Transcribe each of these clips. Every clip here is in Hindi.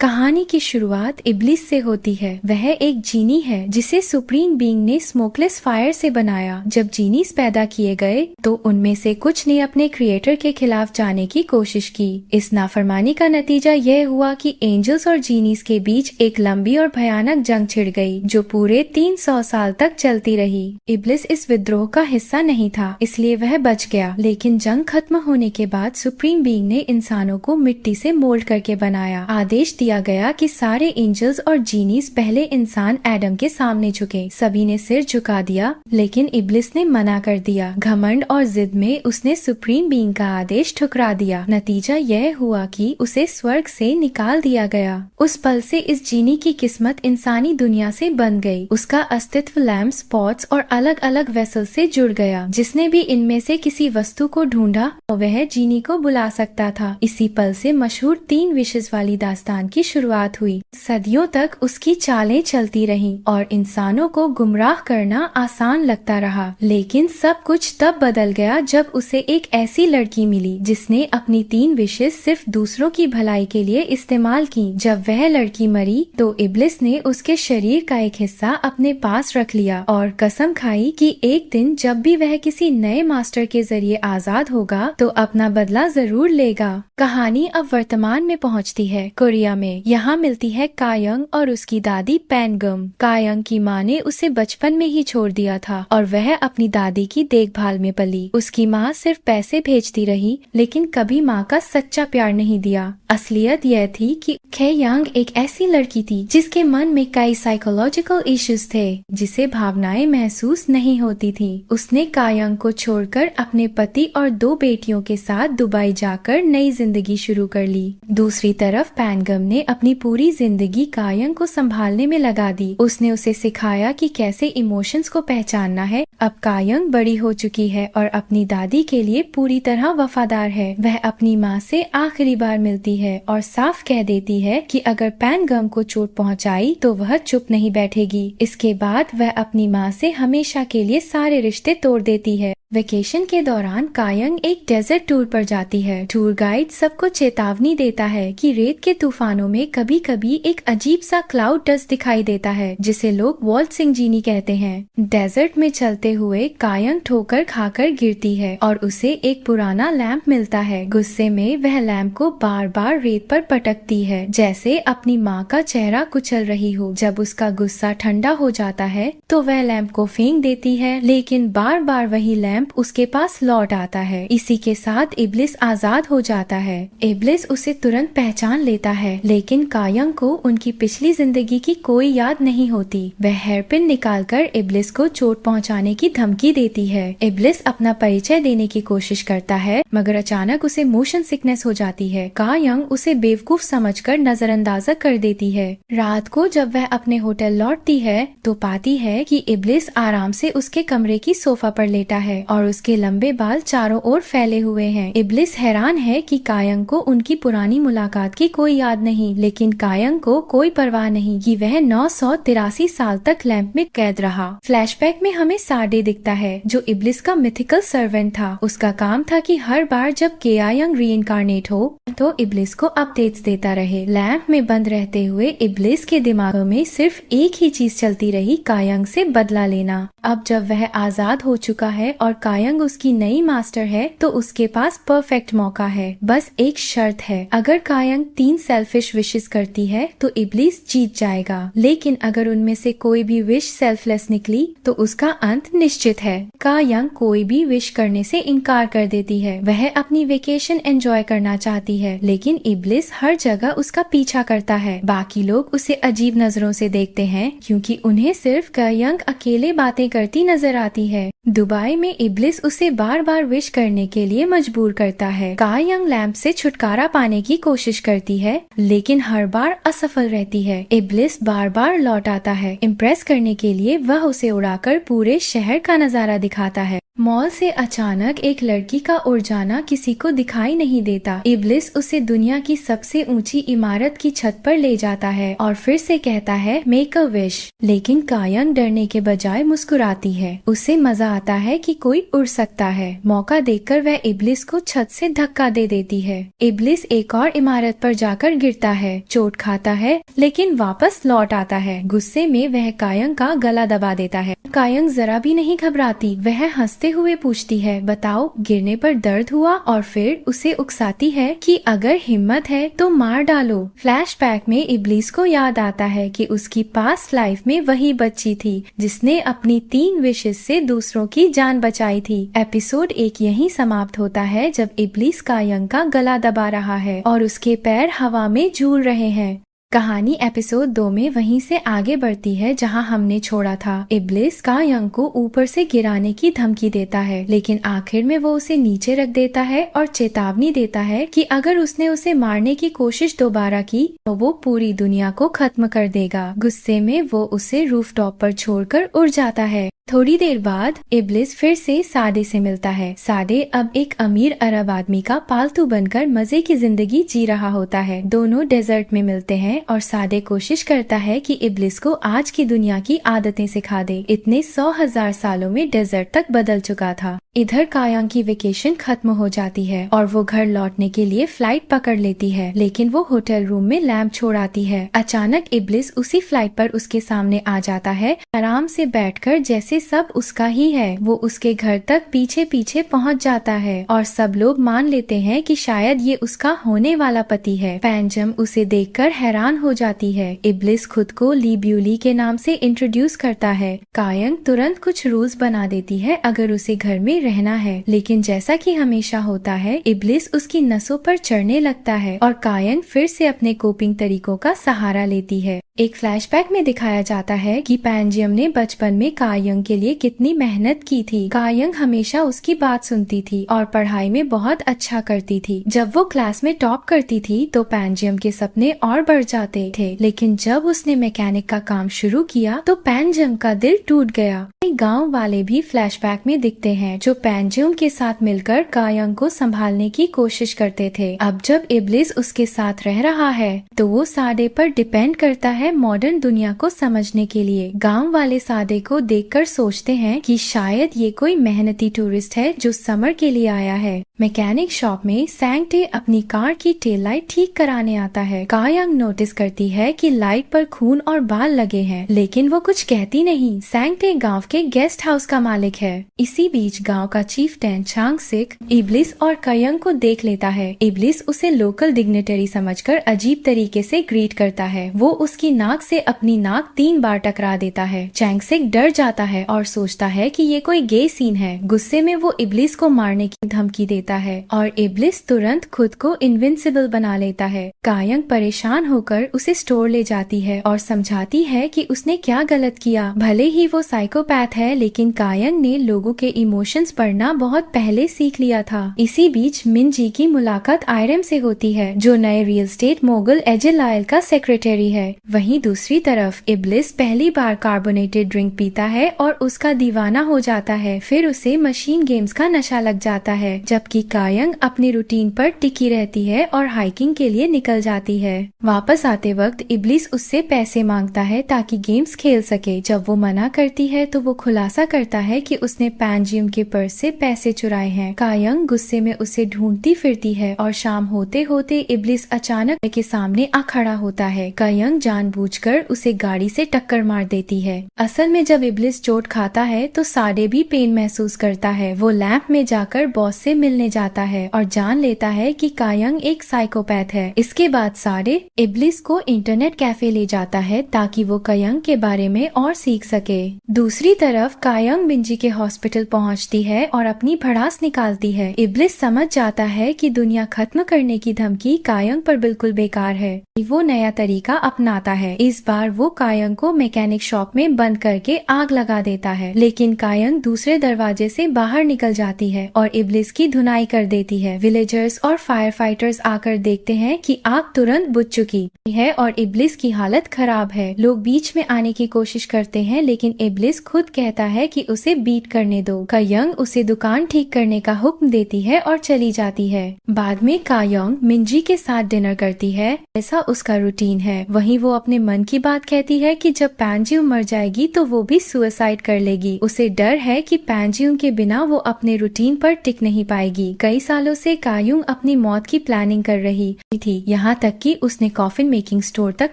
कहानी की शुरुआत इब्लिस से होती है। वह एक जीनी है जिसे सुप्रीम बीइंग ने स्मोकलेस फायर से बनाया। जब जीनीस पैदा किए गए तो उनमें से कुछ ने अपने क्रिएटर के खिलाफ जाने की कोशिश की। इस नाफरमानी का नतीजा यह हुआ कि एंजल्स और जीनीस के बीच एक लंबी और भयानक जंग छिड़ गई जो पूरे 300 साल तक चलती रही। इब्लिस इस विद्रोह का हिस्सा नहीं था, इसलिए वह बच गया। लेकिन जंग खत्म होने के बाद सुप्रीम बीइंग ने इंसानों को मिट्टी से मोल्ड करके बनाया। आदेश दिया गया कि सारे एंजल्स और जीनीस पहले इंसान एडम के सामने झुके। सभी ने सिर झुका दिया, लेकिन इब्लिस ने मना कर दिया। घमंड और जिद में उसने सुप्रीम बीइंग का आदेश ठुकरा दिया। नतीजा यह हुआ कि उसे स्वर्ग से निकाल दिया गया। उस पल से इस जीनी की किस्मत इंसानी दुनिया से बन गई। उसका अस्तित्व लैम्प्स, पॉट्स और अलग अलग वेसल से जुड़ गया। जिसने भी इनमें से किसी वस्तु को ढूंढा वह जीनी को बुला सकता था। इसी पल से मशहूर 3 विशेष वाली दास्तान की शुरुआत हुई। सदियों तक उसकी चालें चलती रहीं और इंसानों को गुमराह करना आसान लगता रहा। लेकिन सब कुछ तब बदल गया जब उसे एक ऐसी लड़की मिली जिसने अपनी 3 विशेष सिर्फ दूसरों की भलाई के लिए इस्तेमाल की। जब वह लड़की मरी तो इब्लिस ने उसके शरीर का एक हिस्सा अपने पास रख लिया और कसम खाई कि एक दिन जब भी वह किसी नए मास्टर के जरिए आजाद होगा तो अपना बदला जरूर लेगा। कहानी अब वर्तमान में पहुंचती है, कोरिया में। यहाँ मिलती है कायंग और उसकी दादी पैनगम। कायंग की माँ ने उसे बचपन में ही छोड़ दिया था और वह अपनी दादी की देखभाल में पली। उसकी माँ सिर्फ पैसे भेजती रही, लेकिन कभी माँ का सच्चा प्यार नहीं दिया। असलियत यह थी कि खैयांग एक ऐसी लड़की थी जिसके मन में कई साइकोलॉजिकल इश्यूज थे, जिसे भावनाएं महसूस नहीं होती थी। उसने कायंग को छोड़कर अपने पति और 2 बेटियों के साथ दुबई जाकर नई जिंदगी शुरू कर ली। दूसरी तरफ पैनगम ने अपनी पूरी जिंदगी कायंग को संभालने में लगा दी। उसने उसे सिखाया कि कैसे इमोशंस को पहचानना है। अब कायंग बड़ी हो चुकी है और अपनी दादी के लिए पूरी तरह वफादार है। वह अपनी माँ से आखिरी बार मिलती है और साफ कह देती है कि अगर पैनगम को चोट पहुँचाई तो वह चुप नहीं बैठेगी। इसके बाद वह अपनी माँ से हमेशा के लिए सारे रिश्ते तोड़ देती है। वेकेशन के दौरान कायंग एक डेजर्ट टूर पर जाती है। टूर गाइड सबको चेतावनी देता है कि रेत के तूफानों में कभी कभी एक अजीब सा क्लाउड डस्ट दिखाई देता है जिसे लोग वॉल्सिंग जीनी कहते हैं। डेजर्ट में चलते हुए कायंग ठोकर खाकर गिरती है और उसे एक पुराना लैंप मिलता है। गुस्से में वह लैंप को बार बार रेत पर पटकती है जैसे अपनी माँ का चेहरा कुचल रही हो। जब उसका गुस्सा ठंडा हो जाता है तो वह लैंप को फेंक देती है, लेकिन बार बार वही लैंप उसके पास लौट आता है। इसी के साथ इब्लिस आजाद हो जाता है। इब्लिस उसे तुरंत पहचान लेता है, लेकिन कायंग को उनकी पिछली जिंदगी की कोई याद नहीं होती। वह हेयरपिन निकालकर इब्लिस को चोट पहुंचाने की धमकी देती है। इब्लिस अपना परिचय देने की कोशिश करता है, मगर अचानक उसे मोशन सिकनेस हो जाती है। कायंग उसे बेवकूफ समझकर नजरअंदाजा कर देती है। रात को जब वह अपने होटल लौटती है तो पाती है कि इब्लिस आराम से उसके कमरे की सोफा पर लेटा है और उसके लंबे बाल चारों ओर फैले हुए हैं। इब्लिस हैरान है कि कायंग को उनकी पुरानी मुलाकात की कोई याद नहीं, लेकिन कायंग को कोई परवाह नहीं कि वह 983 साल तक लैंप में कैद रहा। फ्लैशबैक में हमें साडे दिखता है जो इब्लिस का मिथिकल सर्वेंट था। उसका काम था कि हर बार जब कायंग रीइंकार्नेट हो तो इब्लिस को अपडेट्स देता रहे। लैंप में बंद रहते हुए इब्लिस के दिमाग में सिर्फ एक ही चीज चलती रही, कायंग से बदला लेना। अब जब वह आजाद हो चुका है और कायंग उसकी नई मास्टर है तो उसके पास परफेक्ट मौका है। बस एक शर्त है, अगर कायंग 3 सेल्फिश विशेस करती है तो इब्लिस जीत जाएगा, लेकिन अगर उनमें से कोई भी विश सेल्फलेस निकली तो उसका अंत निश्चित है। कायंग कोई भी विश करने से इनकार कर देती है। वह अपनी वेकेशन एंजॉय करना चाहती है, लेकिन इब्लिस हर जगह उसका पीछा करता है। बाकी लोग उसे अजीब नजरों से देखते हैं क्योंकि उन्हें सिर्फ कायंग अकेले बातें करती नजर आती है। दुबई में इब्लिस उसे बार बार विश करने के लिए मजबूर करता है। कायंग लैंप से छुटकारा पाने की कोशिश करती है, लेकिन हर बार असफल रहती है। इब्लिस बार बार लौट आता है। इम्प्रेस करने के लिए वह उसे उड़ाकर पूरे शहर का नजारा दिखाता है। मॉल से अचानक एक लड़की का उड़ जाना किसी को दिखाई नहीं देता। इब्लिस उसे दुनिया की सबसे ऊंची इमारत की छत पर ले जाता है और फिर से कहता है मेक अ विश। लेकिन कायंग डरने के बजाय मुस्कुराती है। उसे मजा आता है कि कोई उड़ सकता है। मौका देखकर वह इब्लिस को छत से धक्का दे देती है। इब्लिस एक और इमारत पर जाकर गिरता है, चोट खाता है लेकिन वापस लौट आता है। गुस्से में वह कायंग का गला दबा देता है। कायंग जरा भी नहीं घबराती। वह हंसते हुए पूछती है बताओ गिरने पर दर्द हुआ, और फिर उसे उकसाती है कि अगर हिम्मत है तो मार डालो। फ्लैशबैक में इब्लिस को याद आता है कि उसकी पास्ट लाइफ में वही बच्ची थी जिसने अपनी 3 विशेस से दूसरों की जान बचाई थी। एपिसोड 1 यहीं समाप्त होता है जब इब्लिस कायंग का गला दबा रहा है और उसके पैर हवा में झूल रहे हैं। कहानी एपिसोड 2 में वहीं से आगे बढ़ती है जहां हमने छोड़ा था। इब्लिस कायंग को ऊपर से गिराने की धमकी देता है, लेकिन आखिर में वो उसे नीचे रख देता है और चेतावनी देता है कि अगर उसने उसे मारने की कोशिश दोबारा की तो वो पूरी दुनिया को खत्म कर देगा। गुस्से में वो उसे रूफटॉप पर छोड़कर उड़ जाता है। थोड़ी देर बाद इब्लिस फिर से सादे से मिलता है। सादे अब एक अमीर अरब आदमी का पालतू बनकर मजे की जिंदगी जी रहा होता है। दोनों डेजर्ट में मिलते हैं और सादे कोशिश करता है कि इब्लिस को आज की दुनिया की आदतें सिखा दे। इतने 100,000 सालों में डेजर्ट तक बदल चुका था। इधर कायंग की वेकेशन खत्म हो जाती है और वो घर लौटने के लिए फ्लाइट पकड़ लेती है, लेकिन वो होटल रूम में लैंप छोड़ आती है। अचानक इब्लिस उसी फ्लाइट पर उसके सामने आ जाता है, आराम से बैठकर जैसे सब उसका ही है। वो उसके घर तक पीछे पीछे पहुंच जाता है और सब लोग मान लेते हैं कि शायद ये उसका होने वाला पति है। पैंजम उसे देखकर हैरान हो जाती है। इब्लिस खुद को ली ब्यूली के नाम से इंट्रोड्यूस करता है। कायंग तुरंत कुछ रूल्स बना देती है अगर उसे घर में रहना है, लेकिन जैसा कि हमेशा होता है इब्लिस उसकी नसों पर चढ़ने लगता है और कायंग फिर से अपने कोपिंग तरीकों का सहारा लेती है। एक फ्लैशबैक में दिखाया जाता है कि पैंजियम ने बचपन में कायंग के लिए कितनी मेहनत की थी। कायंग हमेशा उसकी बात सुनती थी और पढ़ाई में बहुत अच्छा करती थी। जब वो क्लास में टॉप करती थी तो पैंजियम के सपने और बढ़ जाते थे, लेकिन जब उसने मैकेनिक का काम शुरू किया तो पैंजियम का दिल टूट गया। गांव वाले भी फ्लैशबैक में दिखते हैं जो पैंजियम के साथ मिलकर कायंग को संभालने की कोशिश करते थे। अब जब इब्लिस उसके साथ रह रहा है तो वो सादे पर डिपेंड करता है मॉडर्न दुनिया को समझने के लिए। गांव वाले सादे को देखकर सोचते हैं कि शायद ये कोई मेहनती टूरिस्ट है जो समर के लिए आया है। मैकेनिक शॉप में सैंगटे अपनी कार की टेल लाइट ठीक कराने आता है। कायंग नोटिस करती है कि लाइट पर खून और बाल लगे हैं, लेकिन वो कुछ कहती नहीं। सैंगटे गांव के गेस्ट हाउस का मालिक है। इसी बीच गांव का चीफ्टेन चांगसिक इब्लिस और कायंग को देख लेता है। इब्लिस उसे लोकल डिग्निटरी समझकर अजीब तरीके से ग्रीट करता है। वो उसकी नाक से अपनी नाक 3 बार टकरा देता है। चांगसिक डर जाता है और सोचता है कि ये कोई गे सीन है। गुस्से में वो इब्लिस को मारने की धमकी देता है और इब्लिस तुरंत खुद को इनविंसिबल बना लेता है। कायंग परेशान होकर उसे स्टोर ले जाती है और समझाती है कि उसने क्या गलत किया। भले ही वो साइकोपैथ है, लेकिन कायंग ने लोगों के इमोशंस पढ़ना बहुत पहले सीख लिया था। इसी बीच मिनजी की मुलाकात आयरम से होती है, जो नए रियल स्टेट मोगल एजिलाइल का सेक्रेटरी है। वहीं दूसरी तरफ इब्लिस पहली बार कार्बोनेटेड ड्रिंक पीता है और उसका दीवाना हो जाता है। फिर उसे मशीन गेम्स का नशा लग जाता है, जबकि कायंग अपनी रूटीन पर टिकी रहती है और हाइकिंग के लिए निकल जाती है। वापस आते वक्त इब्लिस उससे पैसे मांगता है ताकि गेम्स खेल सके। जब वो मना करती है तो वो खुलासा करता है कि उसने पैंजियम के पर्स से पैसे चुराए हैं। कायंग गुस्से में उसे ढूंढती फिरती है और शाम होते होते इब्लिस अचानक के सामने आ खड़ा होता है। कायंग जानबूझकर उसे गाड़ी से टक्कर मार देती है। असल में जब इब्लिस चोट खाता है तो साडे भी पेन महसूस करता है। वो लैंप में जाकर बॉस से मिलने जाता है और जान लेता है कि कायंग एक साइकोपैथ है। इसके बाद साडे इब्लिस को इंटरनेट कैफे ले जाता है ताकि वो कायंग के बारे में और सीख सके। दूसरी तरफ कायंग मिंजी के हॉस्पिटल पहुंचती है और अपनी भड़ास निकालती है। इब्लिस समझ जाता है कि दुनिया खत्म करने की धमकी कायंग पर बिल्कुल बेकार है। वो नया तरीका अपनाता है। इस बार वो कायंग को मैकेनिक शॉप में बंद करके आग लगा देता है, लेकिन कायंग दूसरे दरवाजे से बाहर निकल जाती है और इब्लिस की धुनाई कर देती है। विलेजर्स और फायर फाइटर्स आकर देखते हैं कि आग तुरंत बुझ चुकी है और इब्लिस की हालत खराब है। लोग बीच में आने की कोशिश करते हैं, लेकिन इब्लिस खुद कहता है कि उसे बीट करने दो। कायंग उसे दुकान ठीक करने का हुक्म देती है और चली जाती है। बाद में कायंग मिंजी के साथ डिनर करती है, ऐसा उसका रूटीन है। वहीं वो अपने मन की बात कहती है कि जब पैंजियम मर जाएगी तो वो भी सुसाइड कर लेगी। उसे डर है कि पैंजियम के बिना वो अपने रूटीन पर टिक नहीं पाएगी। कई सालों से कायंग अपनी मौत की प्लानिंग कर रही थी, यहाँ तक कि उसने कॉफिन मेकिंग स्टोर तक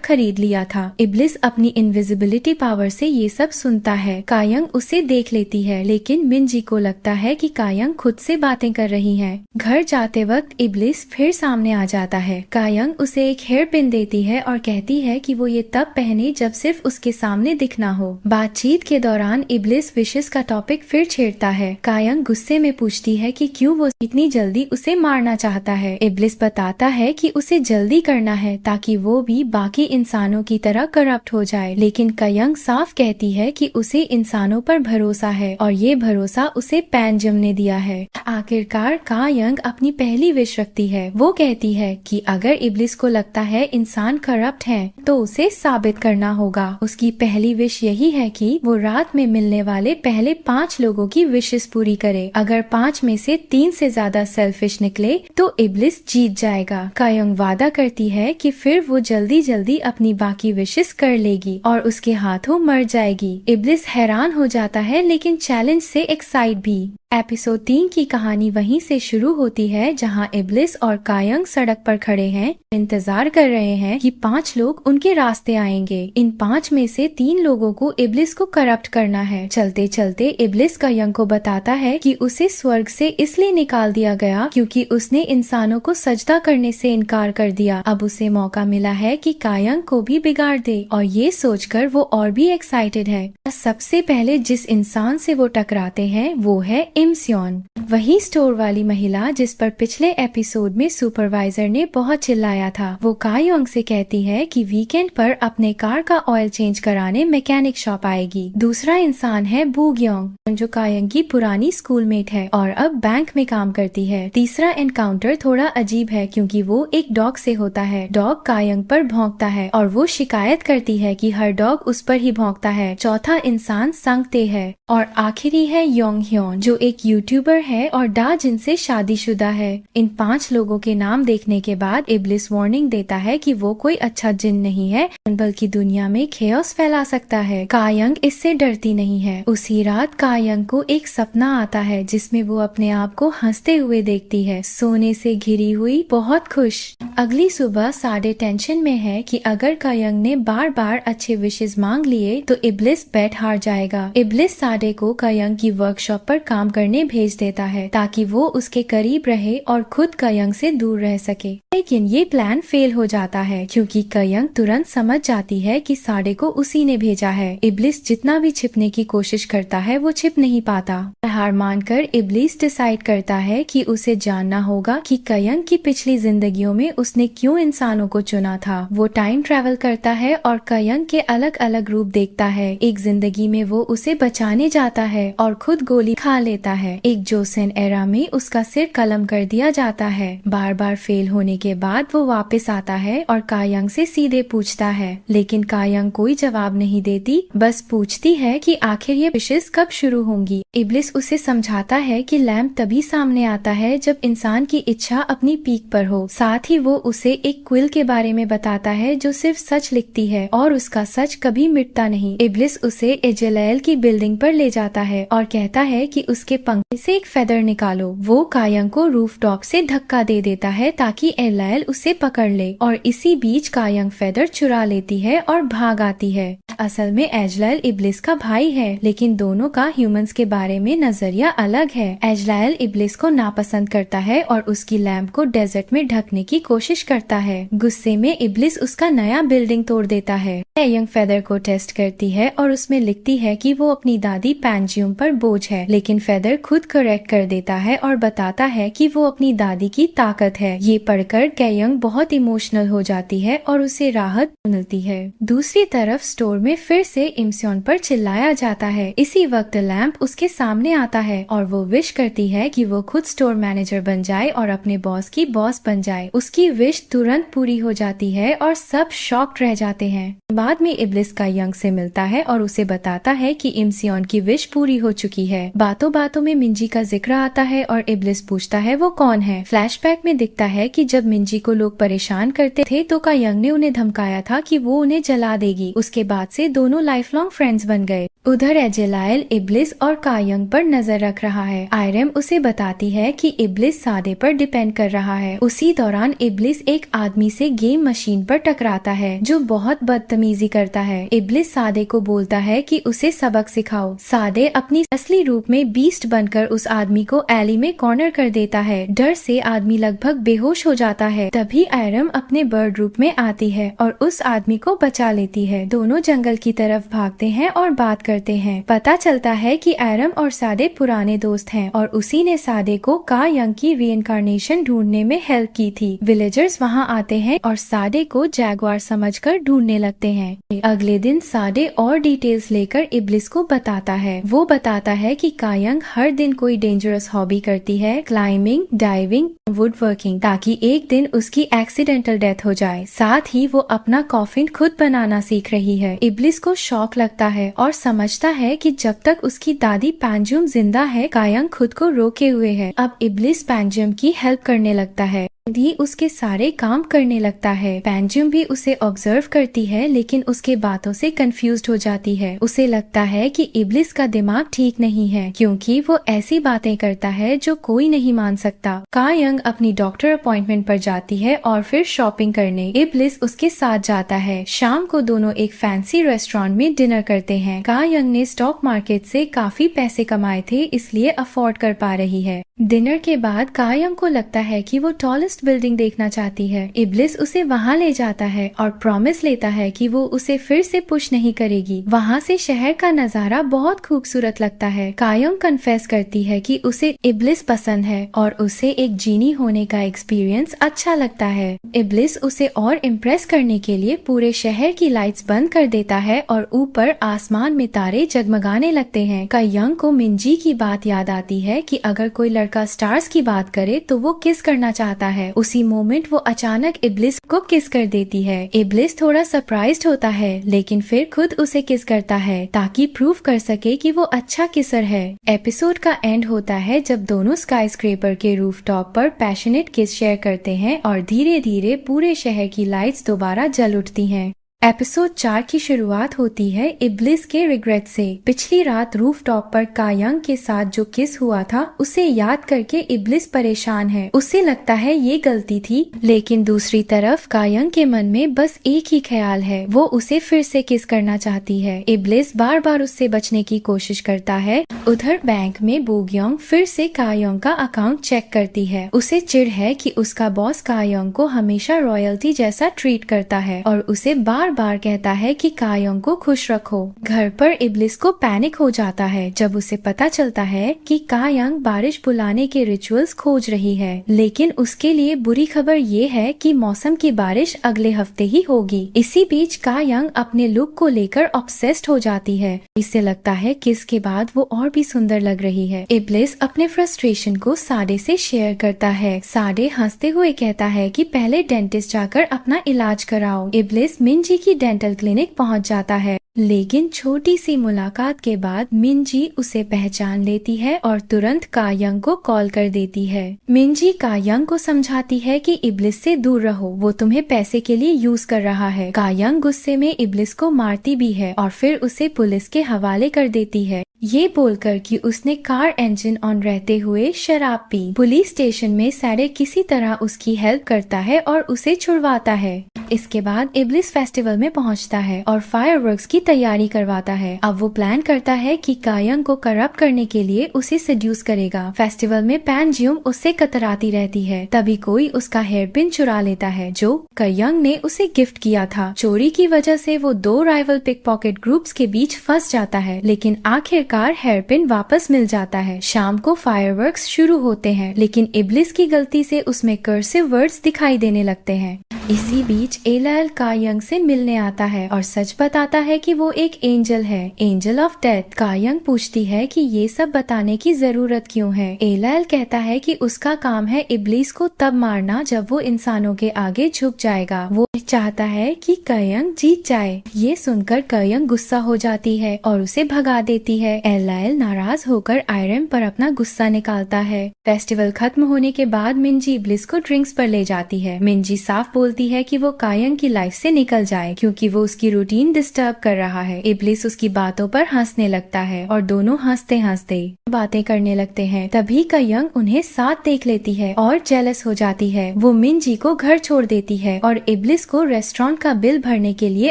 खरीद लिया था। इब्लिस अपनी इनविजिबिलिटी पावर से ये सब सुनता है। कायंग उसे देख लेती है, लेकिन मिंजी को लगता है कि कायंग खुद से बातें कर रही है। घर जाते वक्त इब्लिस फिर सामने आ जाता है। कायंग उसे एक हेयर पिन देती है और कहती है कि वो ये तब पहने जब सिर्फ उसके सामने दिखना हो। बातचीत के दौरान इब्लिस विशेस का टॉपिक फिर छेड़ता है। कायंग गुस्से में पूछती है कि क्यों वो इतनी जल्दी उसे मारना चाहता है। इब्लिस बताता है कि उसे जल्दी करना है ताकि वो भी बाकी इंसानों की तरह करप्ट हो जाए, लेकिन कायंग साफ कहती है कि उसे इंसानों पर भरोसा है और ये भरोसा उसे पैंजियम ने दिया है। आखिरकार कायंग अपनी पहली विश रखती है। वो कहती है कि अगर इब्लिस को लगता है इंसान करप्ट हैं, तो उसे साबित करना होगा। उसकी पहली विश यही है कि वो रात में मिलने वाले पहले 5 लोगों की विशेस पूरी करे। अगर 5 में से 3 से ज्यादा सेल्फिश निकले तो इब्लिस जीत जाएगा। कायंग वादा करती है कि फिर वो जल्दी जल्दी अपनी बाकी विशेस कर लेगी और उसके हाथों मर जाएगी। इब्लिस हैरान हो जाता है, लेकिन चैलेंज से एक्साइट भी। एपिसोड 3 की कहानी वहीं से शुरू होती है जहां इब्लिस और कायंग सड़क पर खड़े हैं, इंतजार कर रहे हैं कि 5 लोग उनके रास्ते आएंगे। इन 5 में से 3 लोगों को इब्लिस को करप्ट करना है। चलते चलते इब्लिस कायंग को बताता है कि उसे स्वर्ग से इसलिए निकाल दिया गया क्योंकि उसने इंसानों को सजदा करने से इनकार कर दिया। अब उसे मौका मिला है कि कायंग को भी बिगाड़ दे और ये सोचकर वो और भी एक्साइटेड है। सबसे पहले जिस इंसान से वो टकराते हैं वो है इमस्योन, वही स्टोर वाली महिला जिस पर पिछले एपिसोड में सुपरवाइजर ने बहुत चिल्लाया था। वो कायंग से कहती है कि वीकेंड पर अपने कार का ऑयल चेंज कराने मैकेनिक शॉप आएगी। दूसरा इंसान है बूग्योंग, जो कायंग की पुरानी स्कूलमेट है और अब बैंक में काम करती है। तीसरा एनकाउंटर थोड़ा अजीब है क्योंकि वो एक डॉग से होता है। डॉग कायंग पर भौंकता है और वो शिकायत करती है कि हर डॉग उस पर ही भौंकता है। चौथा इंसान संगते है और आखिरी है योंग ह्योन, जो एक यूट्यूबर है और डा जिनसे शादीशुदा है। इन 5 लोगों के नाम देखने के बाद इब्लिस वार्निंग देता है कि वो कोई अच्छा जिन नहीं है, बल्कि दुनिया में खेओस फैला सकता है। कायंग इससे डरती नहीं है। उसी रात कायंग को एक सपना आता है जिसमें वो अपने आप को हंसते हुए देखती है, सोने से घिरी हुई, बहुत खुश। अगली सुबह साडे टेंशन में है कि अगर कायंग ने बार बार अच्छे विशेस मांग लिए तो इब्लिस बेट हार जाएगा। इब्लिस साडे को कायंग की वर्कशॉप पर काम करने भेज देता है ताकि वो उसके करीब रहे और खुद कायंग से दूर रह सके। लेकिन ये प्लान फेल हो जाता है क्योंकि कायंग तुरंत समझ जाती है कि साडे को उसी ने भेजा है। इब्लिस जितना भी छिपने की कोशिश करता है वो छिप नहीं पाता। हार मानकर इब्लिस डिसाइड करता है कि उसे जानना होगा कि कायंग की पिछली जिंदगियों में उसने क्यों इंसानों को चुना था। वो टाइम ट्रैवल करता है और कायंग के अलग अलग रूप देखता है। एक जिंदगी में वो उसे बचाने जाता है और खुद गोली खा लेता है। एक जोसेन एरा में उसका सिर कलम कर दिया जाता है। बार बार फेल होने के बाद वो वापस आता है और कायंग से सीधे पूछता है, लेकिन कायंग कोई जवाब नहीं देती, बस पूछती है कि आखिर ये विशेस कब शुरू होंगी। इब्लिस उसे समझाता है कि लैम्प तभी सामने आता है जब इंसान की इच्छा अपनी पीक पर हो। साथ ही वो उसे एक क्विल के बारे में बताता है जो सिर्फ सच लिखती है और उसका सच कभी मिटता नहीं। इब्लिस उसे एजेलैल की बिल्डिंग पर ले जाता है और कहता है कि उसके पंख से एक फेदर निकालो। वो कायंग को रूफ टॉप से धक्का दे देता है ताकि एजेलैल उसे पकड़ ले और इसी बीच कायंग फेदर चुरा लेती है और भाग आती है। असल में एजेलैल इब्लिस का भाई है, लेकिन दोनों का ह्यूमंस के बारे में नजरिया अलग है। एजेलैल इब्लिस को नापसंद करता है और उसकी लैम्प को डेजर्ट में ढकने की कोशिश करता है। गुस्से में इब्लिस उसका नया बिल्डिंग तोड़ देता है। यंग फेदर को टेस्ट करती है और उसमें लिखती है कि वो अपनी दादी पैंजियम पर बोझ है, लेकिन फेदर खुद करेक्ट कर देता है और बताता है कि वो अपनी दादी की ताकत है। ये पढ़कर कैयंग बहुत इमोशनल हो जाती है और उसे राहत मिलती है। दूसरी तरफ स्टोर में फिर से इमस्योन पर चिल्लाया जाता है। इसी वक्त लैम्प उसके सामने आता है और वो विश करती है कि वो खुद स्टोर मैनेजर बन जाए और अपने बॉस की बॉस बन जाए। उसकी विश तुरंत पूरी हो जाती है और सब शॉक्ड रह जाते हैं। बाद में इब्लिस कायंग से मिलता है और उसे बताता है कि इमसियोन की विश पूरी हो चुकी है। बातों बातों में मिंजी का जिक्र आता है और इब्लिस पूछता है वो कौन है। फ्लैशबैक में दिखता है कि जब मिंजी को लोग परेशान करते थे तो कायंग ने उन्हें धमकाया था कि वो उन्हें जला देगी। उसके बाद से दोनों लाइफ लॉन्ग फ्रेंड्स बन गए। उधर एजेलाइल इब्लिस और कायंग पर नजर रख रहा है। आयरम उसे बताती है कि इब्लिस सादे पर डिपेंड कर रहा है। उसी दौरान इब्लिस एक आदमी से गेम मशीन पर टकराता है जो बहुत बदतमीजी करता है। इब्लिस सादे को बोलता है कि उसे सबक सिखाओ। सादे अपनी असली रूप में बीस्ट बनकर उस आदमी को एली में कॉर्नर कर देता है। डर से आदमी लगभग बेहोश हो जाता है। तभी आयरम अपने बर्ड रूप में आती है और उस आदमी को बचा लेती है। दोनों जंगल की तरफ भागते हैं और बात करते हैं। पता चलता है कि आयरम और सादे पुराने दोस्त हैं और उसी ने सादे को कायंग की रीइंकार्नेशन ढूंढने में हेल्प की थी। विलेजर्स वहां आते हैं और सादे को जैगुआर समझकर ढूंढने लगते हैं। अगले दिन सादे और डिटेल्स लेकर इब्लिस को बताता है। वो बताता है कि कायंग हर दिन कोई डेंजरस हॉबी करती है, क्लाइंबिंग, डाइविंग, वुड वर्किंग, ताकि एक दिन उसकी एक्सीडेंटल डेथ हो जाए। साथ ही वो अपना कॉफिन खुद बनाना सीख रही है। इब्लिस को शौक लगता है और समझता है कि जब तक उसकी दादी पैंजियम जिंदा है कायंग खुद को रोके हुए है। अब इब्लिस पैंजियम की हेल्प करने लगता है, भी उसके सारे काम करने लगता है। पैंजियम भी उसे ऑब्जर्व करती है लेकिन उसके बातों से कंफ्यूज्ड हो जाती है। उसे लगता है कि इब्लिस का दिमाग ठीक नहीं है क्योंकि वो ऐसी बातें करता है जो कोई नहीं मान सकता। कायंग अपनी डॉक्टर अपॉइंटमेंट पर जाती है और फिर शॉपिंग करने इब्लिस उसके साथ जाता है। शाम को दोनों एक फैंसी रेस्टोरेंट में डिनर करते हैं। कायंग ने स्टॉक मार्केट से काफी पैसे कमाए थे इसलिए अफोर्ड कर पा रही है। डिनर के बाद कायंग को लगता है कि वो टॉलेस्ट बिल्डिंग देखना चाहती है। इब्लिस उसे वहां ले जाता है और प्रॉमिस लेता है कि वो उसे फिर से पुश नहीं करेगी। वहां से शहर का नजारा बहुत खूबसूरत लगता है। कायंग कन्फेस करती है कि उसे इब्लिस पसंद है और उसे एक जीनी होने का एक्सपीरियंस अच्छा लगता है। इब्लिस उसे और इम्प्रेस करने के लिए पूरे शहर की लाइट्स बंद कर देता है और ऊपर आसमान में तारे जगमगाने लगते हैं। कायंग को मिंजी की बात याद आती है कि अगर कोई लड़का स्टार्स की बात करे तो वो किस करना चाहता है। उसी मोमेंट वो अचानक इब्लिस को किस कर देती है। इब्लिस थोड़ा सरप्राइज्ड होता है लेकिन फिर खुद उसे किस करता है ताकि प्रूव कर सके कि वो अच्छा किसर है। एपिसोड का एंड होता है जब दोनों स्काई स्क्रेपर के रूफटॉप पर पैशनेट किस शेयर करते हैं और धीरे धीरे पूरे शहर की लाइट्स दोबारा जल उठती हैं। एपिसोड 4 की शुरुआत होती है इब्लिस के रिग्रेट से। पिछली रात रूफटॉप पर कायंग के साथ जो किस हुआ था उसे याद करके इब्लिस परेशान है। उसे लगता है ये गलती थी लेकिन दूसरी तरफ कायंग के मन में बस एक ही ख्याल है, वो उसे फिर से किस करना चाहती है। इब्लिस बार बार उससे बचने की कोशिश करता है। उधर बैंक में बोग्योंग फिर से कायंग का अकाउंट चेक करती है। उसे चिढ़ है कि उसका बॉस कायंग को हमेशा रॉयल्टी जैसा ट्रीट करता है और उसे बार बार कहता है कि कायंग को खुश रखो। घर पर इब्लिस को पैनिक हो जाता है जब उसे पता चलता है कि कायंग बारिश बुलाने के रिचुअल्स खोज रही है, लेकिन उसके लिए बुरी खबर ये है कि मौसम की बारिश अगले हफ्ते ही होगी। इसी बीच कायंग अपने लुक को लेकर ऑब्सेस्ड हो जाती है। इससे लगता है कि इसके बाद वो और भी सुंदर लग रही है। इब्लिस अपने फ्रस्ट्रेशन को साडे से शेयर करता है। साडे हंसते हुए कहता है कि पहले डेंटिस्ट जाकर अपना इलाज कराओ। इब्लिस मिंजी की डेंटल क्लिनिक पहुंच जाता है लेकिन छोटी सी मुलाकात के बाद मिंजी उसे पहचान लेती है और तुरंत कायंग को कॉल कर देती है। मिंजी कायंग को समझाती है कि इब्लिस से दूर रहो, वो तुम्हें पैसे के लिए यूज कर रहा है। कायंग गुस्से में इब्लिस को मारती भी है और फिर उसे पुलिस के हवाले कर देती है। ये बोलकर कि उसने कार इंजन ऑन रहते हुए शराब पी। पुलिस स्टेशन में सैडे किसी तरह उसकी हेल्प करता है और उसे छुड़वाता है। इसके बाद इब्लिस फेस्टिवल में पहुंचता है और फायरवर्क्स की तैयारी करवाता है। अब वो प्लान करता है कि कायंग को करप्ट करने के लिए उसे सेड्यूस करेगा। फेस्टिवल में पैनजियम उससे कतराती रहती है। तभी कोई उसका हेयर पिन चुरा लेता है जो कायंग ने उसे गिफ्ट किया था। चोरी की वजह से वो 2 राइवल पिक पॉकेट ग्रुप्स के बीच फंस जाता है, लेकिन आखिरकार हेयर पिन वापस मिल जाता है। शाम को फायरवर्क्स शुरू होते हैं, लेकिन इब्लिस की गलती से उसमें कर्सिव वर्ड्स दिखाई देने लगते हैं। इसी बीच एलाल कायंग से मिलने आता है और सच बताता है कि वो एक एंजल है, एंजल ऑफ डेथ। कायंग पूछती है कि ये सब बताने की जरूरत क्यों है। एलाल कहता है कि उसका काम है इब्लिस को तब मारना जब वो इंसानों के आगे झुक जाएगा। वो चाहता है कि कायंग जीत जाए। ये सुनकर कायंग गुस्सा हो जाती है और उसे भगा देती है। एलाल नाराज होकर आयरन पर अपना गुस्सा निकालता है। फेस्टिवल खत्म होने के बाद मिंजी इब्लिस को ड्रिंक्स पर ले जाती है। मिंजी साफ बोलती है कि वो कायंग की लाइफ से निकल जाए क्योंकि वो उसकी रूटीन डिस्टर्ब कर रहा है। इब्लिस उसकी बातों पर हंसने लगता है और दोनों हंसते हंसते बातें करने लगते हैं। तभी कायंग उन्हें साथ देख लेती है और जेलस हो जाती है। वो मिंजी को घर छोड़ देती है और इब्लिस को रेस्टोरेंट का बिल भरने के लिए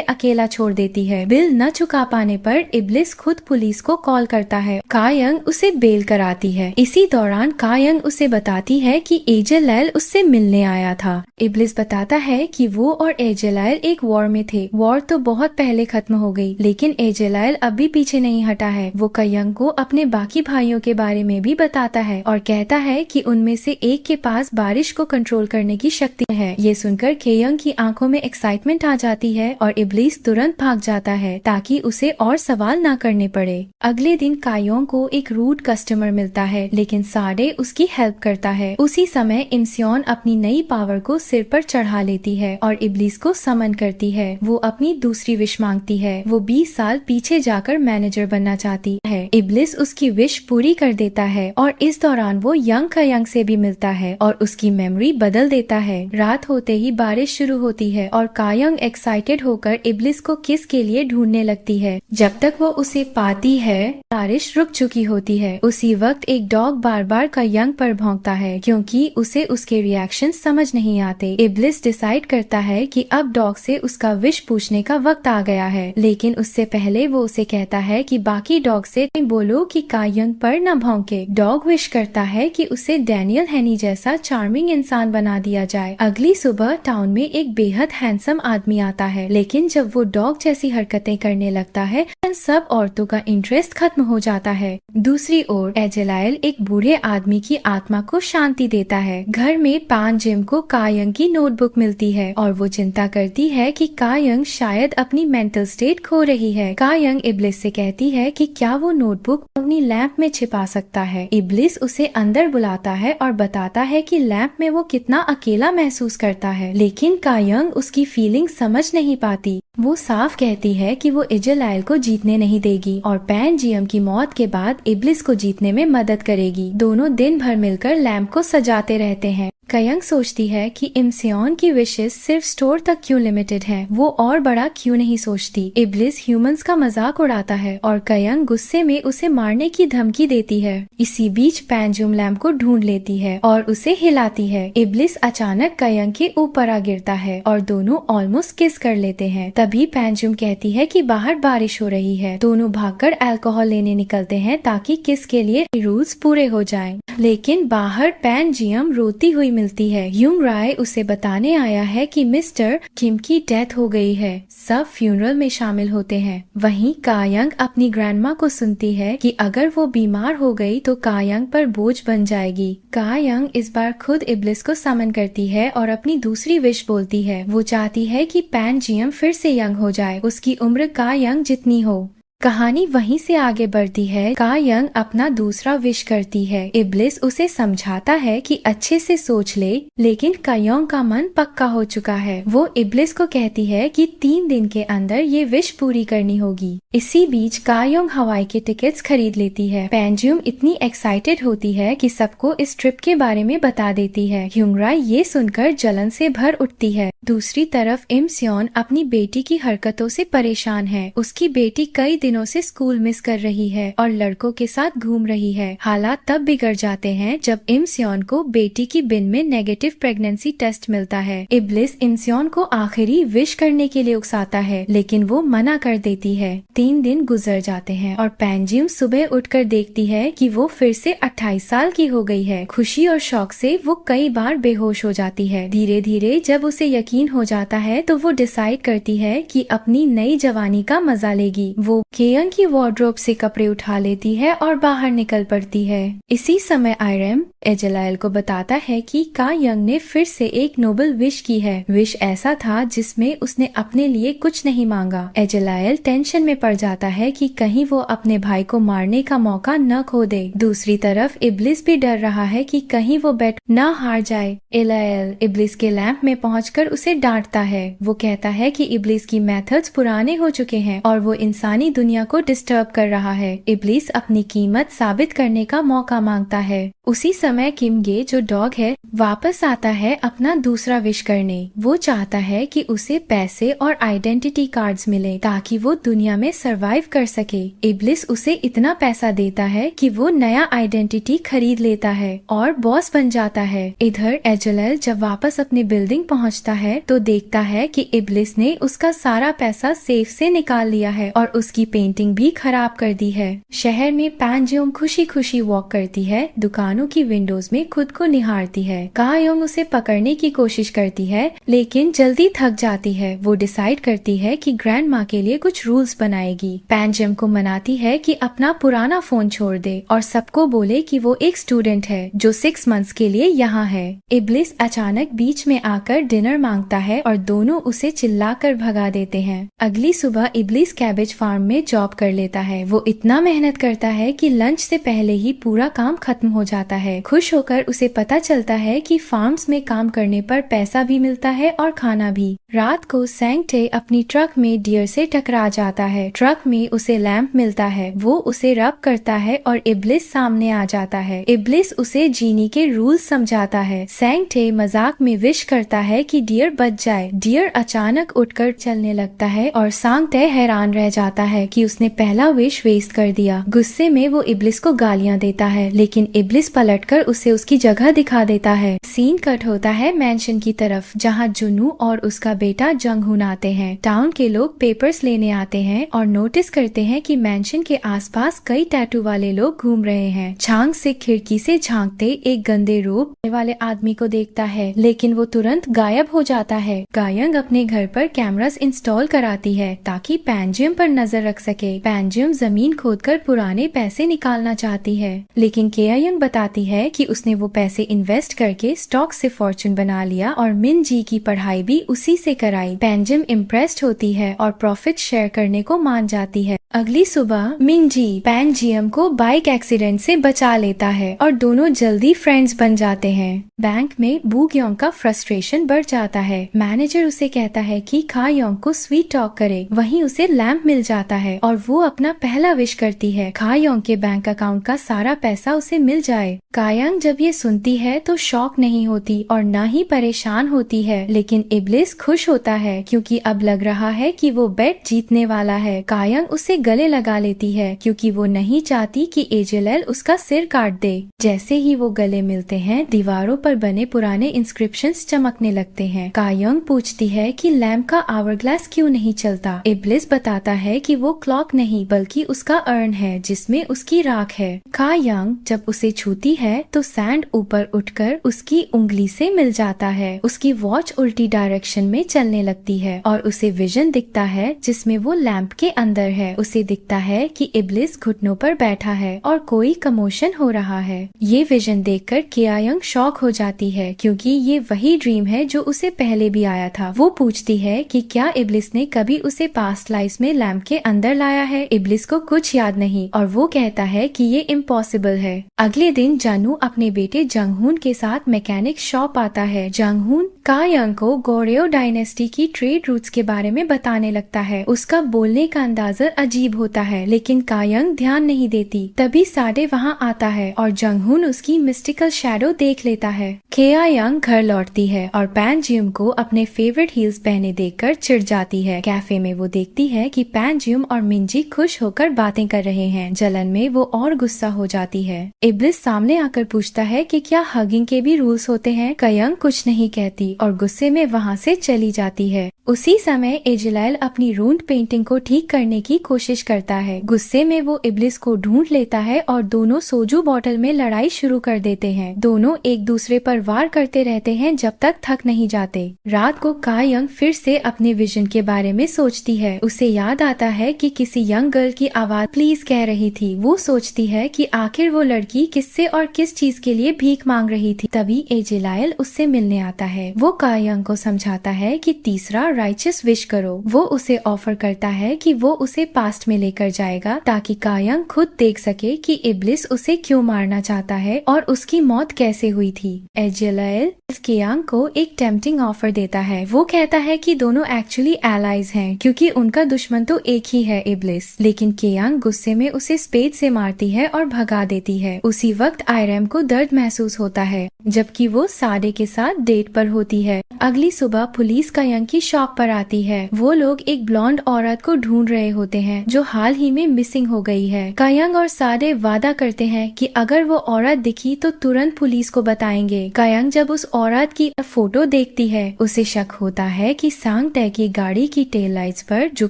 अकेला छोड़ देती है। बिल न चुका पाने पर इब्लिस खुद पुलिस को कॉल करता है। कायंग उसे बेल कराती है। इसी दौरान कायंग उसे बताती है कि एजेलाइल उससे मिलने आया था। इब्लिस बताता है कि वो और एजेलाइल एक वॉर में थे। वॉर तो बहुत पहले खत्म हो गई, लेकिन एजेलाइल अब भी पीछे नहीं हटा है। वो कायंग को अपने बाकी भाइयों के बारे में भी बताता है और कहता है कि उनमें से एक के पास बारिश को कंट्रोल करने की शक्ति है। ये सुनकर कायंग की आंखों में एक्साइटमेंट आ जाती है और इब्लिस तुरंत भाग जाता है ताकि उसे और सवाल ना करने पड़े। अगले दिन कायंग को एक रूड कस्टमर मिलता है, लेकिन साडे उसकी हेल्प करता है। उसी समय इम्सियोन अपनी नई पावर को सिर पर चढ़ा लेती है और इब्लिस को समन करती है। वो अपनी दूसरी विश मांगती है। वो 20 साल पीछे जाकर मैनेजर बनना चाहती है। इब्लिस उसकी विश पूरी कर देता है और इस दौरान वो यंग कायंग से भी मिलता है और उसकी मेमोरी बदल देता है। रात होते ही बारिश शुरू होती है और कायंग एक्साइटेड होकर इब्लिस को किस के लिए ढूंढने लगती है। जब तक वो उसे पाती है बारिश रुक चुकी होती है। उसी वक्त एक डॉग बार बार कायंग पर भौंकता है क्योंकि उसे उसके रिएक्शन समझ नहीं आते। इब्लिस डिसाइड करता है कि अब डॉग से उसका विश पूछने का वक्त आ गया है, लेकिन उससे पहले वो उसे कहता है कि बाकी डॉग से बोलो कि कायंग पर न भौंके। डॉग विश करता है कि उसे डैनियल हेनी जैसा चार्मिंग इंसान बना दिया जाए। अगली सुबह टाउन में एक बेहद हैंडसम आदमी आता है, लेकिन जब वो डॉग जैसी हरकतें करने लगता है सब औरतों का इंटरेस्ट खत्म हो जाता है। दूसरी ओर एजेलाइल एक बूढ़े आदमी की आत्मा को शांति देता है। घर में पैनजियम को कायंग की नोटबुक मिलती है और वो चिंता करती है कि कायंग शायद अपनी मेंटल स्टेट खो रही है। कायंग इब्लिस से कहती है कि क्या वो नोटबुक अपनी लैंप में छिपा सकता है। इब्लिस उसे अंदर बुलाता है और बताता है कि लैंप में वो कितना अकेला महसूस करता है, लेकिन कायंग उसकी फीलिंग समझ नहीं पाती। वो साफ कहती है कि वो एजेलाइल को जीतने नहीं देगी और पैनजियम की मौत के बाद इब्लिस को जीतने में मदद करेगी। दोनों दिन भर मिलकर लैंप को सजाते रहते हैं। कायंग सोचती है कि इम्सियोन की विशेस सिर्फ स्टोर तक क्यों लिमिटेड हैं, वो और बड़ा क्यों नहीं सोचती। इब्लिस ह्यूमंस का मजाक उड़ाता है और कायंग गुस्से में उसे मारने की धमकी देती है। इसी बीच पैनजियम लैंप को ढूंढ लेती है और उसे हिलाती है। इब्लिस अचानक कायंग के ऊपर आ गिरता है और दोनों ऑलमोस्ट किस कर लेते हैं। तभी पैनजियम कहती है कि बाहर बारिश हो रही है। दोनों भागकर अल्कोहल लेने निकलते हैं ताकि किस के लिए रूल्स पूरे हो जाएं। लेकिन बाहर पैनजियम रोती हुई मिलती है। ह्यूंग राय उसे बताने आया है कि मिस्टर किम की डेथ हो गई है। सब फ्यूनरल में शामिल होते हैं। वहीं कायंग अपनी ग्रैंडमा को सुनती है कि अगर वो बीमार हो गई तो कायंग पर बोझ बन जाएगी। कायंग इस बार खुद इब्लिस को समन करती है और अपनी दूसरी विश बोलती है। वो चाहती है कि पैनजियम फिर से यंग हो जाए, उसकी उम्र कायंग जितनी हो। कहानी वहीं से आगे बढ़ती है। कायंग अपना दूसरा विश करती है। इब्लिस उसे समझाता है कि अच्छे से सोच ले, लेकिन कायंग का मन पक्का हो चुका है। वो इब्लिस को कहती है कि 3 दिन के अंदर ये विश पूरी करनी होगी। इसी बीच कायंग हवाई के टिकट्स खरीद लेती है। पैनजियम इतनी एक्साइटेड होती है कि सबको इस ट्रिप के बारे में बता देती है। ह्यूंग राय ये सुनकर जलन से भर उठती है। दूसरी तरफ इम्सियोन अपनी बेटी की हरकतों से परेशान है। उसकी बेटी कई दिनों दिनों से स्कूल मिस कर रही है और लड़कों के साथ घूम रही है। हालात तब बिगड़ जाते हैं जब इमस्योन को बेटी की बिन में नेगेटिव प्रेगनेंसी टेस्ट मिलता है। इब्लिस इमस्योन को आखिरी विश करने के लिए उकसाता है, लेकिन वो मना कर देती है। 3 दिन गुजर जाते हैं और पेंजियम सुबह उठकर देखती है कि वो फिर से 28 साल की हो गई है। खुशी और शौक से वो कई बार बेहोश हो जाती है। धीरे धीरे जब उसे यकीन हो जाता है तो वो डिसाइड करती है कि अपनी नई जवानी का मजा लेगी। वो केयंग की वार्डरोब से कपड़े उठा लेती है और बाहर निकल पड़ती है। इसी समय आयरम एजलाइल को बताता है कि का यंग ने फिर से एक नोबल विश की है। विश ऐसा था जिसमें उसने अपने लिए कुछ नहीं मांगा। एजलाइल टेंशन में पड़ जाता है कि कहीं वो अपने भाई को मारने का मौका न खो दे। दूसरी तरफ इब्लिस भी डर रहा है कि कहीं वो बेट न हार जाए। एलाइल इब्लिस के लैंप में पहुंचकर उसे डांटता है। वो कहता है कि इब्लिस की मेथड्स पुराने हो चुके हैं और वो इंसानी दुनिया को डिस्टर्ब कर रहा है। इब्लिस अपनी कीमत साबित करने का मौका मांगता है। उसी समय किम गे जो डॉग है वापस आता है अपना दूसरा विश करने। वो चाहता है कि उसे पैसे और आइडेंटिटी कार्ड्स मिले ताकि वो दुनिया में सरवाइव कर सके। इब्लिस उसे इतना पैसा देता है कि वो नया आइडेंटिटी खरीद लेता है और बॉस बन जाता है। इधर एजलाइल जब वापस अपनी बिल्डिंग पहुंचता है तो देखता है कि इब्लिस ने उसका सारा पैसा सेफ से निकाल लिया है और उसकी पेंटिंग भी खराब कर दी है। शहर में पेंजियम खुशी खुशी वॉक करती है, दुकानों की विंडोज में खुद को निहारती है। का योंग उसे पकड़ने की कोशिश करती है लेकिन जल्दी थक जाती है। वो डिसाइड करती है कि ग्रैंड माँ के लिए कुछ रूल्स बनाएगी। पेंजियम को मनाती है कि अपना पुराना फोन छोड़ दे और सबको बोले कि वो एक स्टूडेंट है जो 6 मंथ्स के लिए यहाँ है। इब्लिस अचानक बीच में आकर डिनर मांगता है और दोनों उसे चिल्लाकर भगा देते हैं। अगली सुबह इब्लिस कैबेज फार्म में जॉब कर लेता है। वो इतना मेहनत करता है कि लंच से पहले ही पूरा काम खत्म हो जाता है। खुश होकर उसे पता चलता है कि फार्म्स में काम करने पर पैसा भी मिलता है और खाना भी। रात को सैंगटे अपनी ट्रक में डियर से टकरा जाता है। ट्रक में उसे लैंप मिलता है। वो उसे रब करता है और इब्लिस सामने आ जाता है। इब्लिस उसे जीनी के रूल्स समझाता है। सैंगटे मजाक में विश करता है कि डियर बच जाए। डियर अचानक उठकर चलने लगता है और सांगटे हैरान रह जाता है कि उसने पहला विश वेस्ट कर दिया। गुस्से में वो इब्लिस को गालियां देता है लेकिन इब्लिस पलटकर उसे उसकी जगह दिखा देता है। सीन कट होता है मैंशन की तरफ जहाँ जुनू और उसका बेटा जंगहुन आते हैं। टाउन के लोग पेपर्स लेने आते हैं और नोटिस करते हैं कि मैंशन के आसपास कई टैटू वाले लोग घूम रहे हैं। छांग से खिड़की से झांकते एक गंदे रूप वाले आदमी को देखता है लेकिन वो तुरंत गायब हो जाता है। गायंग अपने घर पर कैमरास इंस्टॉल कराती है ताकि पेंजियम पर नजर रख सके। पेंजियम जमीन खोदकर पुराने पैसे निकालना चाहती है लेकिन केयंग बताती है कि उसने वो पैसे इन्वेस्ट करके स्टॉक से फॉर्चून बना लिया और मिन जी की पढ़ाई भी उसी से कराई। पेंजियम इम्प्रेस्ड होती है और प्रॉफिट शेयर करने को मान जाती है। अगली सुबह मिन जी पेंजियम को बाइक एक्सीडेंट से बचा लेता है और दोनों जल्दी फ्रेंड्स बन जाते हैं। बैंक में बू योंग का फ्रस्ट्रेशन बढ़ जाता है। मैनेजर उसे कहता है कि खा योंग को स्वीट टॉक करे। वहीं उसे लैंप मिल जाता है और वो अपना पहला विश करती है खा योंग के बैंक अकाउंट का सारा पैसा उसे मिल जाए। कायांग जब ये सुनती है तो शॉक नहीं होती और न ही परेशान होती है लेकिन इब्लिस खुश होता है क्योंकि अब लग रहा है कि वो बेट जीतने वाला है। कायांग उसे गले लगा लेती है क्योंकि वो नहीं चाहती कि एजलाइल उसका सिर काट दे। जैसे ही वो गले मिलते हैं दीवारों पर बने पुराने इंस्क्रिप्शंस चमकने लगते हैं। कायांग पूछती है कि लैम्प का आवर-ग्लास क्यों नहीं चलता। इब्लिस बताता है कि वो क्लॉक नहीं बल्कि उसका अर्न है जिसमें उसकी राख है। कायांग जब उसे छूती है तो सैंड ऊपर उठकर उसकी उंगली से मिल जाता है। उसकी वॉच उल्टी डायरेक्शन में चलने लगती है और उसे विजन दिखता है जिसमें वो लैंप के अंदर है। उसे दिखता है कि इब्लिस घुटनों पर बैठा है और कोई कमोशन हो रहा है। ये विजन देखकर केयंग शॉक हो जाती है क्योंकि ये वही ड्रीम है जो उसे पहले भी आया था। वो पूछती है कि क्या इब्लिस ने कभी उसे पास्ट लाइफ में लैंप के अंदर लाया है। इब्लिस को कुछ याद नहीं और वो कहता है कि ये इम्पॉसिबल है। अगले दिन जानू अपने बेटे जंगहुन के साथ मैकेनिक शॉप आता है। जंगहुन कायांग को गोर्यो डायनेस्टी की ट्रेड रूट्स के बारे में बताने लगता है। उसका बोलने का अंदाजा अजीब अजीब होता है, लेकिन कायंग ध्यान नहीं देती। तभी साडे वहाँ आता है और जंगहुन उसकी मिस्टिकल शैडो देख लेता है। केआयांग घर लौटती है और पैनजियम को अपने फेवरेट हील्स पहने देखकर चिढ़ जाती है। कैफे में वो देखती है कि पैनजियम और मिंजी खुश होकर बातें कर रहे हैं। जलन में वो और गुस्सा हो जाती है। इब्लिस सामने आकर पूछता है कि क्या हगिंग के भी रूल्स होते हैं। कायंग कुछ नहीं कहती और गुस्से में वहाँ से चली जाती है। उसी समय एजिलाइल अपनी रूंड पेंटिंग को ठीक करने की कोशिश करता है। गुस्से में वो इब्लिस को ढूंढ लेता है और दोनों सोजू बॉटल में लड़ाई शुरू कर देते हैं। दोनों एक दूसरे पर वार करते रहते हैं जब तक थक नहीं जाते। रात को कायंग फिर से अपने विजन के बारे में सोचती है। उसे याद आता है कि किसी यंग गर्ल की आवाज प्लीज कह रही थी। वो सोचती है कि आखिर वो लड़की किससे और किस चीज के लिए भीख मांग रही थी। तभी एजिलाइल उससे मिलने आता है। वो कायंग को समझाता है कि तीसरा राइचस विश करो। वो उसे ऑफर करता है कि वो उसे पास्ट में लेकर जाएगा ताकि कायंग खुद देख सके कि इब्लिस उसे क्यों मारना चाहता है और उसकी मौत कैसे हुई थी। एजिलाइल केयांग को एक टेम्पटिंग ऑफर देता है। वो कहता है कि दोनों एक्चुअली एलाइज हैं क्योंकि उनका दुश्मन तो एक ही है, इब्लिस। लेकिन केयांग गुस्से में उसे स्पेड से मारती है और भगा देती है। उसी वक्त आयरम को दर्द महसूस होता है जबकि वो साडे के साथ डेट पर होती है। अगली सुबह पुलिस कायंग की शॉप पर आती है। वो लोग एक ब्लॉन्ड औरत को ढूंढ रहे होते हैं जो हाल ही में मिसिंग हो गई है। कायंग और साडे वादा करते हैं कि अगर वो औरत दिखी तो तुरंत पुलिस को बताएंगे। कायंग जब उस औरत की फोटो देखती है उसे शक होता है कि सांग तय की गाड़ी की टेल लाइट्स पर जो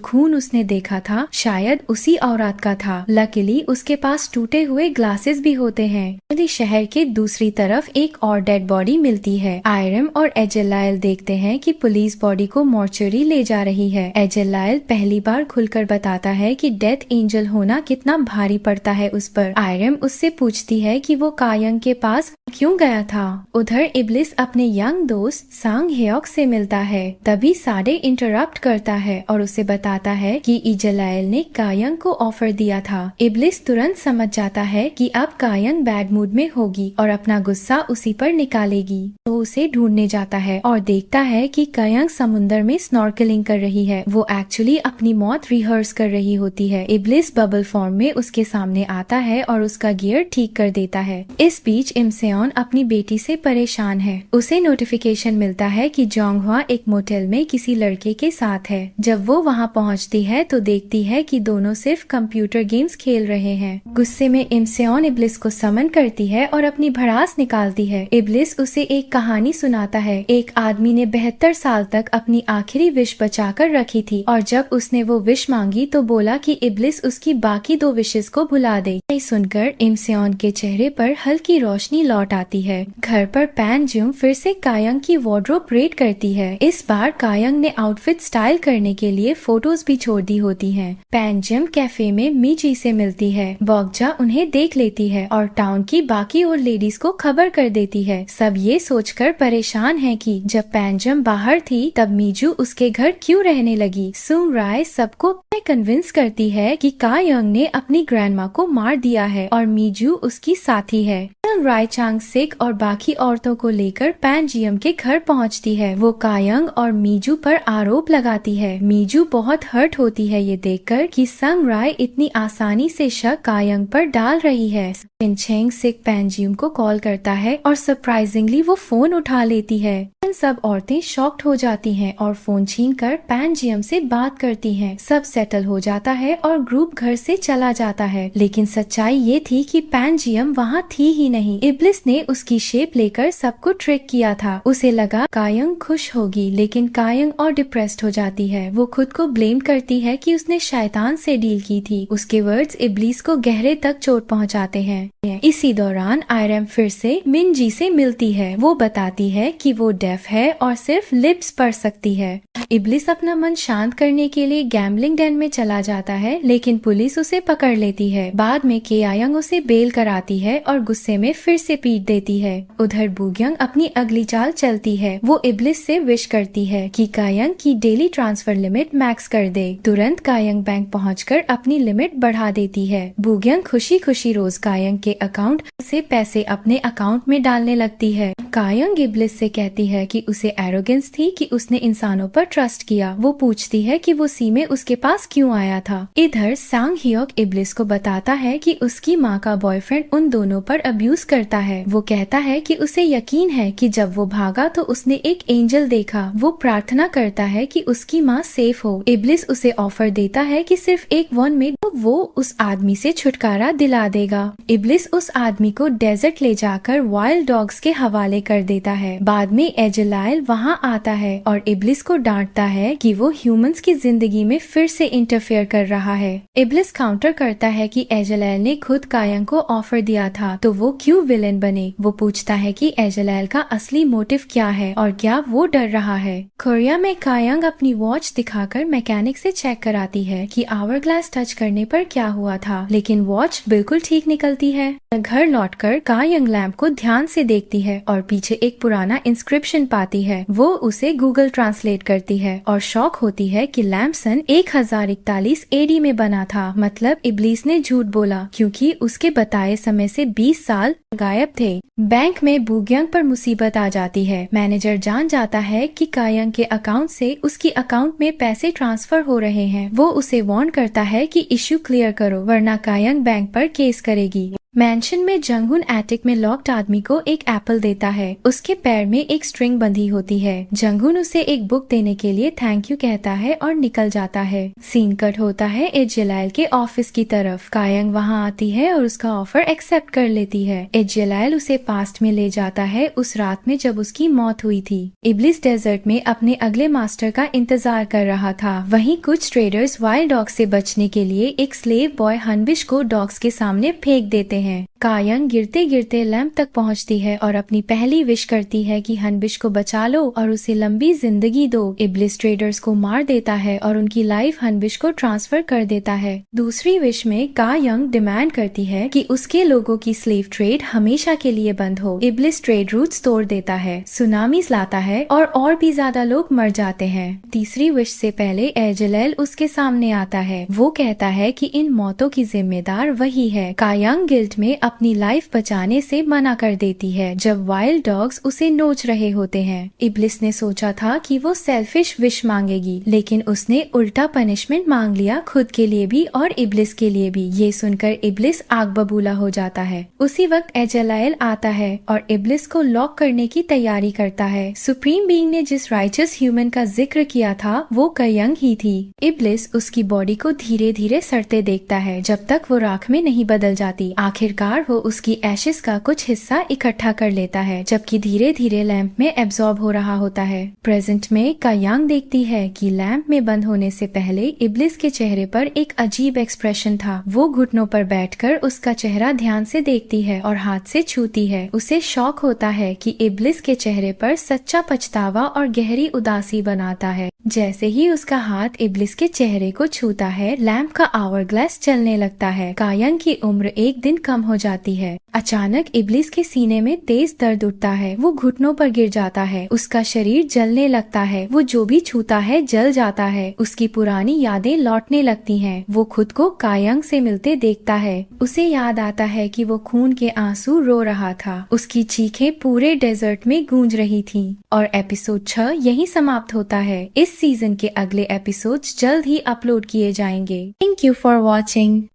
खून उसने देखा था शायद उसी औरत का था। लकीली उसके पास टूटे हुए ग्लासेस भी होते हैं। यदि शहर के दूसरी तरफ एक और डेड बॉडी मिलती है। आयरम और एजिलाइल देखते हैं कि पुलिस बॉडी को मॉर्चरी ले जा रही है। एजिलाइल पहली बार खुलकर बताता है कि डेथ एंजल होना कितना भारी पड़ता है उस पर। आयरम उससे पूछती है कि वो कायंग के पास क्यों गया था। उधर इब्लिस अपने यंग दोस्त सांग हेयोक से मिलता है। तभी साडे इंटरप्ट करता है और उसे बताता है कि एजिलाइल ने कायंग को ऑफर दिया था। इब्लिस तुरंत समझ जाता है कि अब कायंग बैड मूड में होगी और अपना गुस्सा उसी पर निकालेगी। तो उसे ढूंढने जाता है और देखता है कि कायंग समुंदर में स्नॉर्कलिंग कर रही है। वो एक्चुअली अपनी मौत रिहर्स कर रही होती है। इब्लिस बबल फॉर्म में उसके सामने आता है और उसका गियर ठीक कर देता है। इस बीच इमसेओन अपनी बेटी से परेशान है। उसे नोटिफिकेशन मिलता है कि जोंगहुआ एक मोटेल में किसी लड़के के साथ है। जब वो वहाँ पहुँचती है तो देखती है कि दोनों सिर्फ कंप्यूटर गेम्स खेल रहे हैं। गुस्से में इमसेओन इब्लिस को समन करती है और अपनी भड़ास निकालती है। इब्लिस उसे एक कहानी सुनाता है। एक आदमी ने 72 साल तक अपनी आखिरी विश बचाकर रखी थी और जब उसने वो विश मांगी तो बोला कि इब्लिस उसकी बाकी 2 विशेस को भुला दे। ये सुनकर इमसेओन के चेहरे पर हल्की रोशनी लौट आती है। घर पर पैनजियम फिर से कायंग की वार्डरोब रेड करती है। इस बार कायंग ने आउटफिट स्टाइल करने के लिए फोटोज भी छोड़ दी होती हैं। पैनजियम कैफे में मीजी से मिलती है। बॉगजा उन्हें देख लेती है और टाउन की बाकी और लेडीज को खबर कर देती है। सब ये सोचकर परेशान है कि जब पैनजियम बाहर थी तब मीजू उसके घर क्यों रहने लगी। सुंग राय सबको कन्विंस करती है कि कायंग ने अपनी ग्रैंडमा को मार दिया है और मीजू उसकी साथी है। राय चांग सिक और बाकी औरतों को लेकर पैनजियम के घर पहुंचती है। वो कायंग और मीजू पर आरोप लगाती है। मीजू बहुत हर्ट होती है ये देखकर कि संग राय इतनी आसानी से शक कायंग पर डाल रही है। पिनचेंग सिक पैनजियम को कॉल करता है और सरप्राइजिंगली वो फोन उठा लेती है। सब औरतें शॉक्ड हो जाती हैं और फोन छीनकर पैनजियम से बात करती हैं। सब सेटल हो जाता है और ग्रुप घर से चला जाता है। लेकिन सच्चाई ये थी कि पैनजियम वहाँ थी ही नहीं। इब्लिस ने उसकी शेप लेकर सबको ट्रिक किया था। उसे लगा कायंग खुश होगी, लेकिन कायंग और डिप्रेस्ड हो जाती है। वो खुद को ब्लेम करती है कि उसने शैतान से डील की थी। उसके वर्ड्स इब्लिस को गहरे तक चोट पहुँचाते हैं। इसी दौरान आयरम फिर से मिनजी से मिलती है। वो बताती है कि वो डेफ है और सिर्फ लिप्स पढ़ सकती है। इब्लिस अपना मन शांत करने के लिए गैम्बलिंग डेन में चला जाता है, लेकिन पुलिस उसे पकड़ लेती है। बाद में केआयांग उसे बेल कराती है और गुस्से में फिर से पीट देती है। उधर बुग्यंग अपनी अगली चाल चलती है। वो इब्लिस से विश करती है कि कायंग की डेली ट्रांसफर लिमिट मैक्स कर दे। तुरंत कायंग बैंक पहुंचकर अपनी लिमिट बढ़ा देती है। बुग्यंग खुशी खुशी रोज कायंग कायंग के अकाउंट से पैसे अपने अकाउंट में डालने लगती है। कायंग इब्लिस से कहती है कि उसे एरोगेंस थी कि उसने इंसानों पर ट्रस्ट किया। वो पूछती है कि वो सी में उसके पास क्यों आया था। इधर सांग हियोक इब्लिस को बताता है कि उसकी माँ का बॉयफ्रेंड उन दोनों पर अब्यूज करता है। वो कहता है कि उसे यकीन है कि जब वो भागा तो उसने एक एंजल देखा। वो प्रार्थना करता है कि उसकी माँ सेफ हो। इब्लिस उसे ऑफर देता है कि सिर्फ एक वन में वो उस आदमी से छुटकारा दिला देगा। इब्लिस उस आदमी को डेजर्ट ले जाकर वाइल्ड डॉग्स के हवाले कर देता है। बाद में एजलाइल वहाँ आता है और इब्लिस को डांटता है कि वो ह्यूमंस की जिंदगी में फिर से इंटरफेयर कर रहा है। इब्लिस काउंटर करता है कि एजलाइल ने खुद कायंग को ऑफर दिया था तो वो क्यों विलेन बने। वो पूछता है कि एजलाइल का असली मोटिव क्या है और क्या वो डर रहा है। कोरिया में कायंग अपनी वॉच दिखाकर मैकेनिक से चेक कराती है कि आवर ग्लास टच करने पर क्या हुआ था, लेकिन वॉच बिल्कुल ठीक निकलती है। घर लौटकर कायंग लैंप को ध्यान से देखती है और पीछे एक पुराना इंस्क्रिप्शन पाती है। वो उसे गूगल ट्रांसलेट करती है और शॉक होती है कि लैंप सन 1041 एडी में बना था। मतलब इब्लिस ने झूठ बोला क्योंकि उसके बताए समय से 20 साल गायब थे। बैंक में बूग्यांग पर मुसीबत आ जाती है। मैनेजर जान जाता है कि कायंग के अकाउंट से उसकी अकाउंट में पैसे ट्रांसफर हो रहे हैं। वो उसे वार्न करता है कि इश्यू क्लियर करो वरना कायंग बैंक पर केस करेगी। मैंशन में जंगहुन एटिक में लॉक्ड आदमी को एक एप्पल देता है। उसके पैर में एक स्ट्रिंग बंधी होती है। जंगहुन उसे एक बुक देने के लिए थैंक यू कहता है और निकल जाता है। सीन कट होता है एजलाइल के ऑफिस की तरफ। कायंग वहां आती है और उसका ऑफर एक्सेप्ट कर लेती है। एजलाइल उसे पास्ट में ले जाता है उस रात में जब उसकी मौत हुई थी। इब्लिस डेजर्ट में अपने अगले मास्टर का इंतजार कर रहा था। वहीं कुछ ट्रेडर्स वाइल्ड डॉग से बचने के लिए एक स्लेव बॉय हनबिश को डॉग्स के सामने फेंक देते हैं। कायंग गिरते गिरते लैंप तक पहुंचती है और अपनी पहली विश करती है कि हनबिश को बचा लो और उसे लंबी जिंदगी दो। इब्लिस ट्रेडर्स को मार देता है और उनकी लाइफ हनबिश को ट्रांसफर कर देता है। दूसरी विश में कायंग डिमांड करती है कि उसके लोगों की स्लेव ट्रेड हमेशा के लिए बंद हो। इब्लिस ट्रेड रूट्स तोड़ देता है, सुनामीज लाता है और भी ज्यादा लोग मर जाते हैं। तीसरी विश से पहले एजलाइल उसके सामने आता है। वो कहता है कि इन मौतों की जिम्मेदार वही है। कायंग गिल्ट में अपनी लाइफ बचाने से मना कर देती है जब वाइल्ड डॉग्स उसे नोच रहे होते हैं। इब्लिस ने सोचा था कि वो सेल्फिश विश मांगेगी, लेकिन उसने उल्टा पनिशमेंट मांग लिया, खुद के लिए भी और इब्लिस के लिए भी। ये सुनकर इब्लिस आग बबूला हो जाता है। उसी वक्त एजलाइल आता है और इब्लिस को लॉक करने की तैयारी करता है। सुप्रीम बीइंग ने जिस राइचस ह्यूमन का जिक्र किया था वो कायंग ही थी। इब्लिस उसकी बॉडी को धीरे धीरे सड़ते देखता है जब तक वो राख में नहीं बदल जाती। आखिरकार वो उसकी एशेस का कुछ हिस्सा इकट्ठा कर लेता है जबकि धीरे धीरे लैंप में एब्जॉर्ब हो रहा होता है। प्रेजेंट में कायंग देखती है कि लैंप में बंद होने से पहले इब्लिस के चेहरे पर एक अजीब एक्सप्रेशन था। वो घुटनों पर बैठकर उसका चेहरा ध्यान से देखती है और हाथ से छूती है। उसे शौक होता है कि इब्लिस के चेहरे पर सच्चा पछतावा और गहरी उदासी बनाता है। जैसे ही उसका हाथ इब्लिस के चेहरे को छूता है लैंप का आवर ग्लास चलने लगता है। कायंग की उम्र एक दिन कम हो जाती है। अचानक इब्लिस के सीने में तेज दर्द उठता है। वो घुटनों पर गिर जाता है। उसका शरीर जलने लगता है। वो जो भी छूता है जल जाता है। उसकी पुरानी यादें लौटने लगती हैं। वो खुद को कायंग से मिलते देखता है। उसे याद आता है कि वो खून के आंसू रो रहा था। उसकी चीखें पूरे डेजर्ट में गूंज रही थीं। और एपिसोड 6 यहीं समाप्त होता है। इस सीजन के अगले एपिसोड्स जल्द ही अपलोड किए जाएंगे। Thank you for watching.